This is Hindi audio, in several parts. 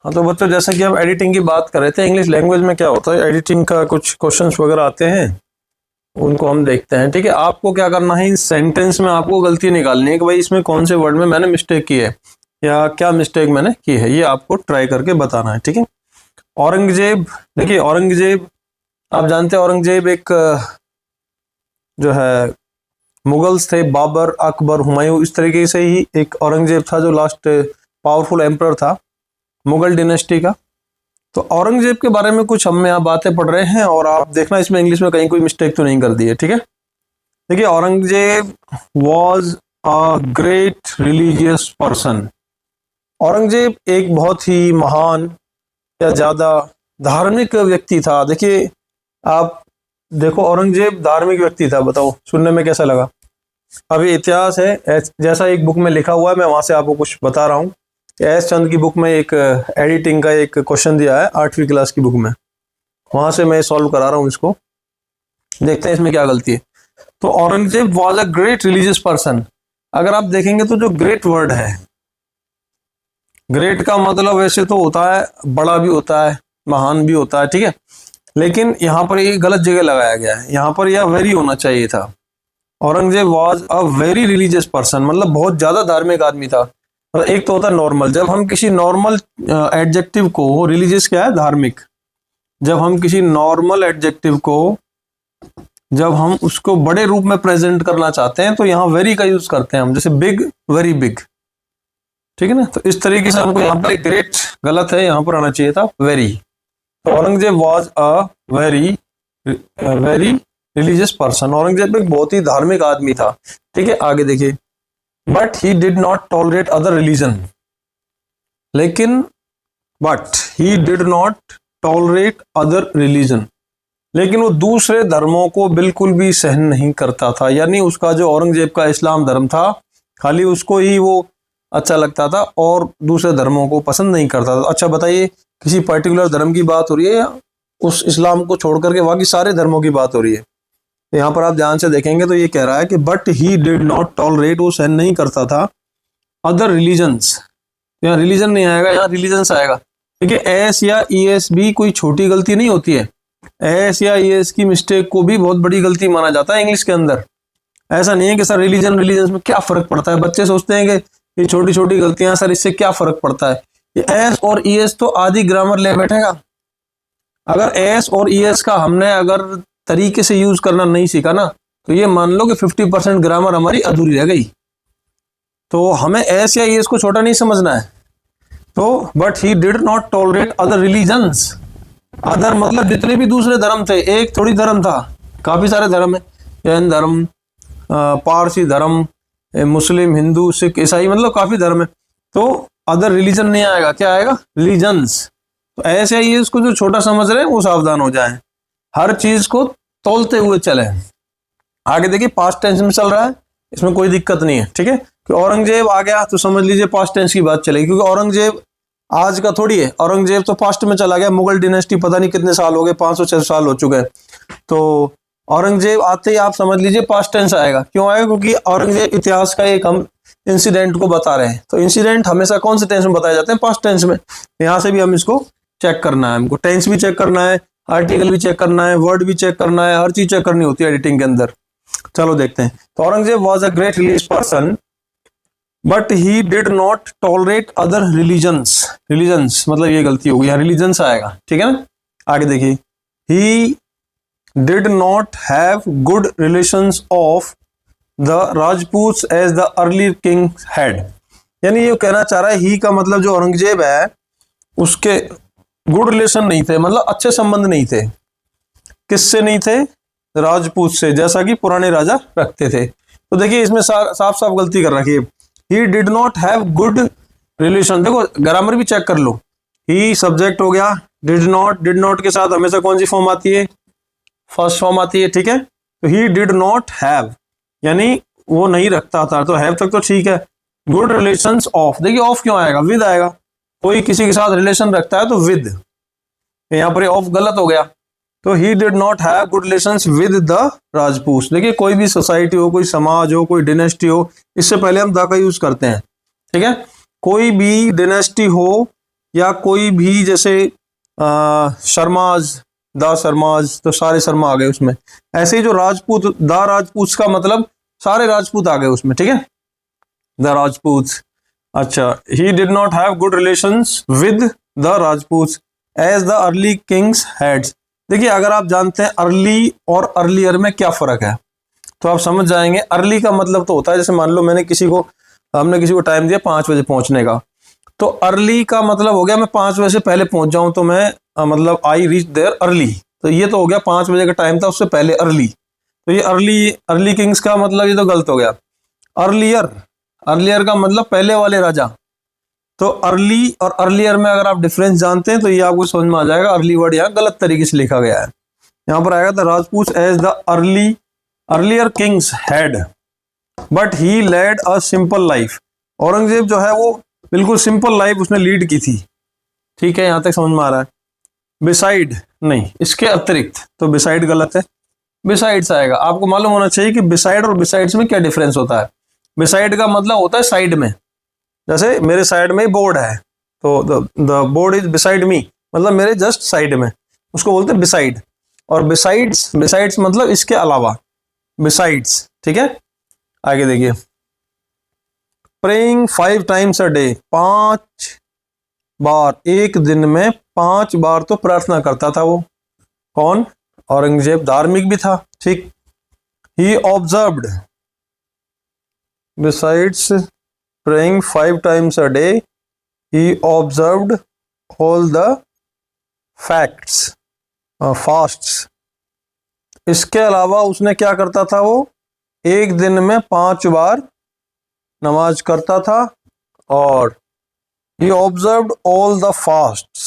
हाँ तो बच्चों, जैसा कि आप एडिटिंग की बात कर रहे थे, इंग्लिश लैंग्वेज में क्या होता है, एडिटिंग का कुछ क्वेश्चंस वगैरह आते हैं, उनको हम देखते हैं। ठीक है, आपको क्या करना है, इस सेंटेंस में आपको गलती निकालनी है कि भाई इसमें कौन से वर्ड में मैंने मिस्टेक की है या क्या मिस्टेक मैंने की है, ये आपको ट्राई करके बताना है। ठीक है, औरंगजेब, देखिए औरंगजेब, आप जानते हैं औरंगजेब एक जो है मुगल्स थे, बाबर, अकबर, हुमायूं, इस तरीके से ही एक औरंगजेब था जो लास्ट पावरफुल एम्परर था मुगल डिनेस्टी का। तो औरंगजेब के बारे में कुछ हम यहाँ बातें पढ़ रहे हैं और आप देखना इसमें इंग्लिश में कहीं कोई मिस्टेक तो नहीं कर दी है। ठीक है, देखिए Aurangzeb was a great religious person. Aurangzeb एक बहुत ही महान या ज्यादा धार्मिक व्यक्ति था। देखिए आप देखो, औरंगजेब धार्मिक व्यक्ति था, बताओ सुनने में कैसा लगा। अभी इतिहास है, जैसा एक बुक में लिखा हुआ है, मैं वहां से आपको कुछ बता रहा हूँ। एस चंद की बुक में एक एडिटिंग का एक क्वेश्चन दिया है 8वीं क्लास की बुक में, वहां से मैं सॉल्व करा रहा हूँ इसको, देखते हैं इसमें क्या गलती है। तो Aurangzeb was a great religious person. अगर आप देखेंगे तो जो ग्रेट वर्ड है, ग्रेट का मतलब वैसे तो होता है बड़ा भी होता है, महान भी होता है। ठीक है, लेकिन यहाँ पर ये गलत जगह लगाया गया है, यहाँ पर यह वेरी होना चाहिए था। Aurangzeb was a very religious person, मतलब बहुत ज्यादा धार्मिक आदमी था। एक तो होता है नॉर्मल, जब हम किसी नॉर्मल एडजेक्टिव को, रिलीजियस क्या है, धार्मिक, जब हम किसी नॉर्मल एडजेक्टिव को जब हम उसको बड़े रूप में प्रेजेंट करना चाहते हैं तो यहाँ वेरी का यूज करते हैं हम, जैसे बिग, वेरी बिग। ठीक है ना, तो इस तरीके से हमको यहाँ पर ग्रेट गलत है, यहाँ पर आना चाहिए था वेरी। तो Aurangzeb was a very very religious person. Aurangzeb एक बहुत ही धार्मिक आदमी था। ठीक है, आगे देखिए, but he did not tolerate other religion, लेकिन but he did not tolerate other religion, लेकिन वो दूसरे धर्मों को बिल्कुल भी सहन नहीं करता था। यानी उसका जो औरंगजेब का इस्लाम धर्म था, खाली उसको ही वो अच्छा लगता था और दूसरे धर्मों को पसंद नहीं करता था। अच्छा बताइए, किसी पर्टिकुलर धर्म की बात हो रही है या उस इस्लाम को छोड़ करके बाकी सारे धर्मों की बात हो रही है? यहाँ पर आप ध्यान से देखेंगे तो ये कह रहा है कि but he did not tolerate, वो सहन नहीं करता था अदर रिलीजन्स। यहाँ रिलीजन नहीं आएगा, यहाँ रिलीजन्स आएगा। देखिए एस या ई एस भी कोई छोटी गलती नहीं होती है, एस या ई एस की मिस्टेक को भी बहुत बड़ी गलती माना जाता है इंग्लिश के अंदर। ऐसा नहीं है कि सर रिलीजन रिलीजन्स में क्या फर्क पड़ता है, बच्चे सोचते हैं कि ये छोटी छोटी गलतियां सर इससे क्या फर्क पड़ता है। ये एस और ई एस तो आदि ग्रामर ले बैठेगा। अगर एस और ई एस का हमने अगर तरीके से यूज करना नहीं सीखा ना, तो ये मान लो कि 50% ग्रामर हमारी अधूरी रह गई। तो हमें एस या ई एस को छोटा नहीं समझना है। तो but he did not tolerate other religions, other मतलब जितने भी दूसरे धर्म थे, एक थोड़ी धर्म था, काफी सारे धर्म है, जैन धर्म, पारसी धर्म, मुस्लिम, हिंदू, सिख, ईसाई, मतलब काफी धर्म है। तो अदर रिलीजन नहीं आएगा, क्या आएगा, रिलीजन्स। तो ऐसे ही इसको जो छोटा समझ रहे हैं वो सावधान हो जाएं, हर चीज को तोलते हुए चले। आगे देखिए, पास्ट टेंस में चल रहा है, इसमें कोई दिक्कत नहीं है। ठीक है, कि औरंगजेब आ गया तो समझ लीजिए पास्ट टेंस की बात चलेगी, क्योंकि औरंगजेब आज का थोड़ी है, औरंगजेब तो पास्ट में चला गया। मुगल डिनेस्टी पता नहीं कितने साल हो गए, 500-600 साल हो चुके हैं। तो औरंगजेब आते ही आप समझ लीजिए पास्ट टेंस आएगा। क्यों आएगा, क्योंकि औरंगजेब इतिहास का एक हम इंसिडेंट को बता रहे हैं। तो इंसिडेंट हमेशा कौन से टेंस में बताए जाते हैं, पास्ट टेंस में। यहाँ से भी हम इसको चेक करना है, हमको टेंस भी चेक करना है, आर्टिकल भी चेक करना है, वर्ड भी चेक करना है, हर चीज चेक करनी होती है एडिटिंग के अंदर। चलो देखते हैं। तो Aurangzeb was a great religious person but he did not tolerate other religions. Religions मतलब ये गलती होगी, यहाँ रिलीजन्स आएगा। ठीक है ना, आगे देखिए, he did not have good relations of the Rajput as the early king had. यानी ये कहना चाह रहा है, ही का मतलब जो औरंगजेब है उसके गुड रिलेशन नहीं थे, मतलब अच्छे संबंध नहीं थे। किससे नहीं थे, राजपूत से, जैसा कि पुराने राजा रखते थे। तो देखिए इसमें साफ साफ गलती कर रखी है, ही did not have good relation. देखो ग्रामर भी चेक कर लो, ही सब्जेक्ट हो गया, डिड नॉट के साथ हमेशा कौन सी फॉर्म आती है, फर्स्ट फॉर्म आती है। ठीक है, तो ही डिड नॉट हैव यानी वो नहीं रखता था, तो हैव तक तो ठीक है। गुड रिलेशंस ऑफ, देखिए ऑफ क्यों आएगा, विद आएगा। कोई किसी के साथ रिलेशन रखता है तो विद, यहाँ पर ऑफ गलत हो गया। तो ही did not have good relations with the Rajput. देखिए कोई भी सोसाइटी हो, कोई समाज हो, कोई डिनेस्टी हो, इससे पहले हम द का यूज करते हैं। ठीक है, कोई भी डिनेस्टी हो या कोई भी जैसे शर्माज, द शर्माज, तो सारे शर्मा आ गए उसमें। ऐसे ही जो राजपूत, द राजपूत का मतलब सारे राजपूत आ गए उसमें, ठीक है, द राजपूत। अच्छा, he did not have good relations with the Rajput as the early kings had. देखिए, अगर आप जानते हैं अर्ली और अर्लियर में क्या फर्क है तो आप समझ जाएंगे। अर्ली का मतलब तो होता है, जैसे मान लो हमने किसी को टाइम दिया 5 बजे पहुंचने का, तो अर्ली का मतलब हो गया मैं 5 बजे से पहले पहुंच जाऊं तो मैं मतलब आई रीच देयर अर्ली। तो ये तो हो गया 5 बजे का टाइम था, उससे पहले अर्ली। तो ये अर्ली किंग्स का मतलब ये तो गलत हो गया। अर्लियर का मतलब पहले वाले राजा। तो अर्ली और अर्लियर में अगर आप डिफरेंस जानते हैं तो ये आपको समझ में आ जाएगा। अर्ली वर्ड यहाँ गलत तरीके से लिखा गया है। यहाँ पर आएगा the Rajput as the earlier kings had but he led a simple life. Aurangzeb जो है वो बिल्कुल सिंपल लाइफ उसने लीड की थी, ठीक है, यहां तक समझ में आ रहा है। बिसाइड नहीं, इसके अतिरिक्त, तो बिसाइड गलत है, बिसाइड्स आएगा। आपको मालूम होना चाहिए कि बिसाइड और बिसाइड्स में क्या डिफरेंस होता है। बिसाइड का मतलब होता है साइड में, जैसे मेरे साइड में बोर्ड है तो the board is beside me, मतलब मेरे जस्ट साइड में, उसको बोलते हैं बिसाइड। और बिसाइड्स मतलब इसके अलावा, बिसाइड्स, ठीक है। आगे देखिए, प्रेइंग 5 टाइम्स अ डे, 5 बार, एक दिन में 5 बार तो प्रार्थना करता था वो। कौन? औरंगजेब। धार्मिक भी था, ठीक। He observed, besides praying 5 times a day, he observed all the facts fasts. इसके अलावा उसने क्या करता था, वो एक दिन में 5 बार नमाज करता था और he observed all the fasts,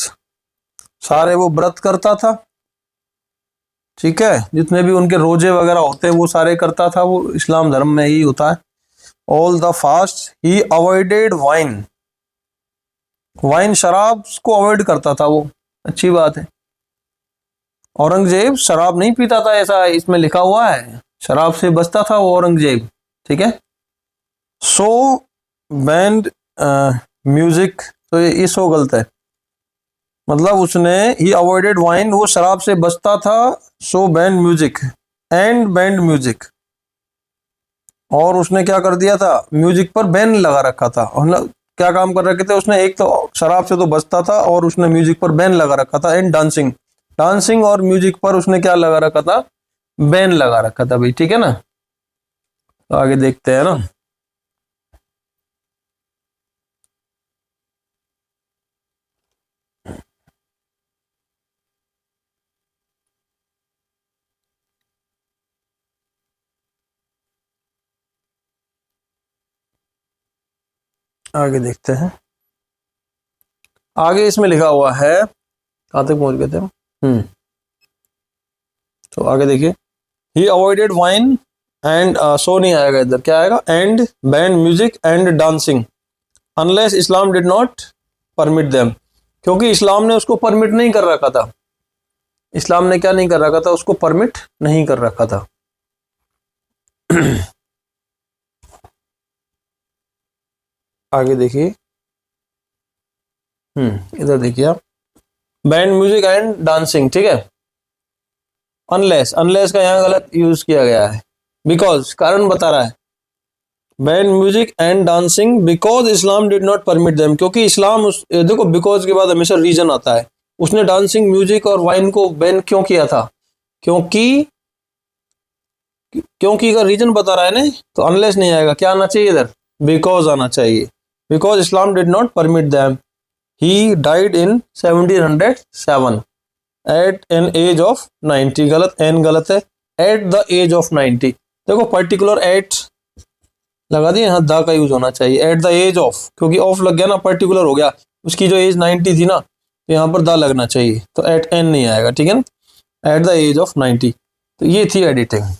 सारे वो व्रत करता था, ठीक है, जितने भी उनके रोजे वगैरह होते हैं वो सारे करता था। वो इस्लाम धर्म में ही होता है। all the fasts, he avoided wine, wine शराब को अवॉइड करता था वो, अच्छी बात है। औरंगजेब शराब नहीं पीता था, ऐसा इसमें लिखा हुआ है, शराब से बचता था वो औरंगजेब, ठीक है। सो बैंड म्यूजिक, तो ये सो गलत है, मतलब उसने ही अवॉइडेड वाइन, वो शराब से बचता था। So banned music and banned music, और उसने क्या कर दिया था, म्यूजिक पर बैन लगा रखा था। और क्या काम कर रखे थे उसने, एक तो शराब से तो बचता था और उसने म्यूजिक पर बैन लगा रखा था। एंड डांसिंग और म्यूजिक पर उसने क्या लगा रखा था, बैन लगा रखा था भाई, ठीक है ना। तो आगे देखते हैं ना। आगे देखते हैं, आगे इसमें लिखा हुआ है, कहां तक पहुंच गए थे हम? तो आगे देखिए, ही अवॉइडेड वाइन एंड, सो नहीं आएगा इधर, क्या आएगा, and banned music and dancing unless Islam did not permit them, क्योंकि इस्लाम ने उसको परमिट नहीं कर रखा था। इस्लाम ने क्या नहीं कर रखा था, उसको परमिट नहीं कर रखा था। आगे देखिए, इधर देखिए आप, बैंड म्यूजिक एंड डांसिंग, ठीक है। अनलेस का यहाँ गलत यूज किया गया है, बिकॉज कारण बता रहा है, band music and dancing because Islam did not permit them, क्योंकि इस्लाम देखो बिकॉज के बाद हमेशा रीजन आता है। उसने डांसिंग, म्यूजिक और वाइन को बैन क्यों किया था, क्योंकि का रीजन बता रहा है ना, तो अनलेस नहीं आएगा, क्या आना चाहिए इधर, बिकॉज आना चाहिए। Because Islam did not permit them, he died in 1707 at an age of 90, गलत, एन गलत है, एट द एज ऑफ 90। देखो पर्टिकुलर एट लगा दिए, यहाँ द का यूज होना चाहिए, एट द एज ऑफ, क्योंकि ऑफ लग गया ना, पर्टिकुलर हो गया, उसकी जो एज 90 थी ना, तो यहाँ पर द लगना चाहिए, तो एट एन नहीं आएगा, ठीक है ना, एट द एज ऑफ 90। तो ये थी एडिटिंग।